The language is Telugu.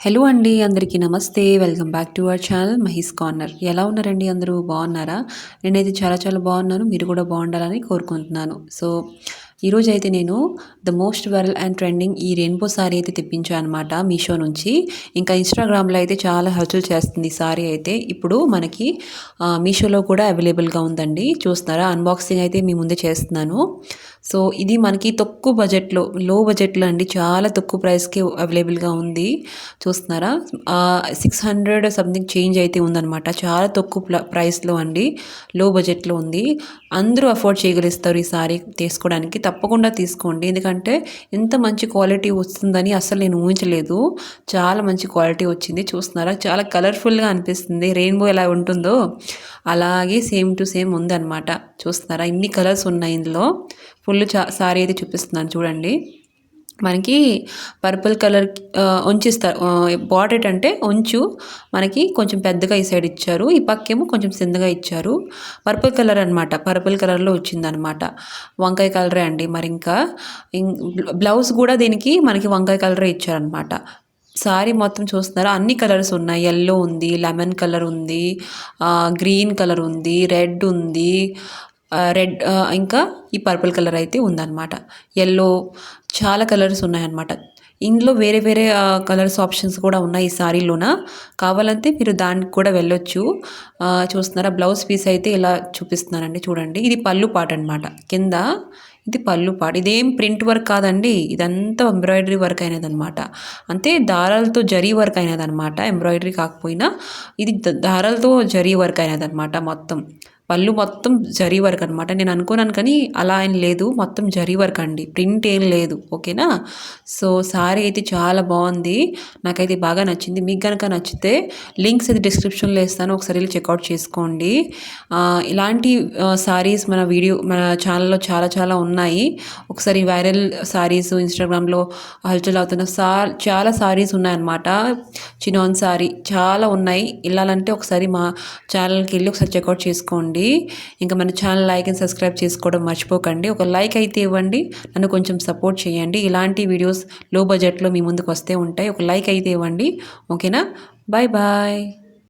హలో అండి అందరికీ నమస్తే. Welcome back to our channel Mahi's corner. ఎలా ఉన్నారండి అందరూ బాగున్నారా? నేనైతే చాలా చాలా బాగున్నాను. మీరు కూడా బాగుండాలని కోరుకుంటున్నాను. సో ఈరోజైతే నేను the most viral and trending ఈ రెయిన్బో సారీ అయితే తెప్పించాను అనమాట మీషో నుంచి. ఇంకా ఇన్స్టాగ్రామ్లో అయితే చాలా హల్చల్ చేస్తుంది ఈ సారీ అయితే. ఇప్పుడు మనకి మీషోలో కూడా అవైలబుల్గా ఉందండి. చూస్తున్నారా, అన్బాక్సింగ్ అయితే మీ ముందే చేస్తున్నాను. సో ఇది మనకి తక్కువ బడ్జెట్లో, లో బడ్జెట్లో అండి, చాలా తక్కువ ప్రైస్కి అవైలబుల్గా ఉంది. చూస్తున్నారా, 600 సంథింగ్ చేంజ్ అయితే ఉందన్నమాట. చాలా తక్కువ ప్రైస్లో అండి, లో బడ్జెట్లో ఉంది. అందరూ అఫోర్డ్ చేయగలుగుతారు ఈ సారీ తీసుకోవడానికి. తప్పకుండా తీసుకోండి, ఎందుకంటే ఎంత మంచి క్వాలిటీ వస్తుందని అసలు నేను ఊహించలేదు. చాలా మంచి క్వాలిటీ వచ్చింది. చూస్తున్నారా, చాలా కలర్ఫుల్గా అనిపిస్తుంది. రెయిన్బో ఎలా ఉంటుందో అలాగే సేమ్ టు సేమ్ ఉందన్నమాట. చూస్తున్నారా, ఇన్ని కలర్స్ ఉన్నాయి ఇందులో. ఫుల్ సారీ అయితే చూపిస్తున్నాను చూడండి. మనకి పర్పుల్ కలర్ ఉంచిస్తారు. బార్డర్ అంటే ఉంచు మనకి కొంచెం పెద్దగా ఈ సైడ్ ఇచ్చారు, ఈ పక్కేమో కొంచెం చిన్నగా ఇచ్చారు. పర్పుల్ కలర్ అనమాట, పర్పుల్ కలర్లో వచ్చిందనమాట. వంకాయ కలరే అండి. మరి ఇంకా బ్లౌజ్ కూడా దీనికి మనకి వంకాయ కలరే ఇచ్చారనమాట. సారీ మొత్తం చూస్తున్నారా, అన్ని కలర్స్ ఉన్నాయి. ఎల్లో ఉంది, లెమన్ కలర్ ఉంది, గ్రీన్ కలర్ ఉంది, రెడ్ ఉంది, ఇంకా ఈ పర్పుల్ కలర్ అయితే ఉందన్నమాట. ఎల్లో, చాలా కలర్స్ ఉన్నాయన్నమాట. ఇందులో వేరే వేరే కలర్స్ ఆప్షన్స్ కూడా ఉన్నాయి ఈ సారీలోన. కావాలంటే మీరు దానికి కూడా వెళ్ళొచ్చు. చూస్తున్నారా, బ్లౌజ్ పీస్ అయితే ఇలా చూపిస్తున్నానండి చూడండి. ఇది పళ్ళు పాట అనమాట. కింద ఇది పళ్ళు పాట. ఇదేం ప్రింట్ వర్క్ కాదండి, ఇదంతా ఎంబ్రాయిడరీ వర్క్ అయినదనమాట. అంటే దారాలతో జరీ వర్క్ అయినదనమాట. ఎంబ్రాయిడరీ కాకపోయినా ఇది దారాలతో జరీ వర్క్ అయినదనమాట. మొత్తం పళ్ళు మొత్తం జరీ వర్క్ అనమాట. నేను అనుకున్నాను కానీ అలా ఏం లేదు, మొత్తం జరీ వర్క్ అండి, ప్రింట్ ఏం లేదు. ఓకేనా. సో సారీ అయితే చాలా బాగుంది, నాకైతే బాగా నచ్చింది. మీకు కనుక నచ్చితే లింక్స్ అయితే డిస్క్రిప్షన్లో ఇస్తాను, ఒకసారి వెళ్ళి చెక్అవుట్ చేసుకోండి. ఇలాంటి సారీస్ మన ఛానల్లో చాలా చాలా ఉన్నాయి. ఒకసారి వైరల్ సారీస్ ఇన్స్టాగ్రామ్లో హల్చల్ అవుతున్న చాలా సారీస్ ఉన్నాయన్నమాట. చినాన్ సారీ చాలా ఉన్నాయి. వెళ్ళాలంటే ఒకసారి మా ఛానల్కి వెళ్ళి ఒకసారి చెక్అవుట్ చేసుకోండి. ఇంకా మన ఛానల్ లైక్ అండ్ సబ్స్క్రైబ్ చేసుకోవడం మర్చిపోకండి. ఒక లైక్ అయితే ఇవ్వండి, నన్ను కొంచెం సపోర్ట్ చేయండి. ఇలాంటి వీడియోస్ లో బడ్జెట్లో మీ ముందుకు వస్తే ఉంటాయి. ఒక లైక్ అయితే ఇవ్వండి. ఓకేనా. Bye bye.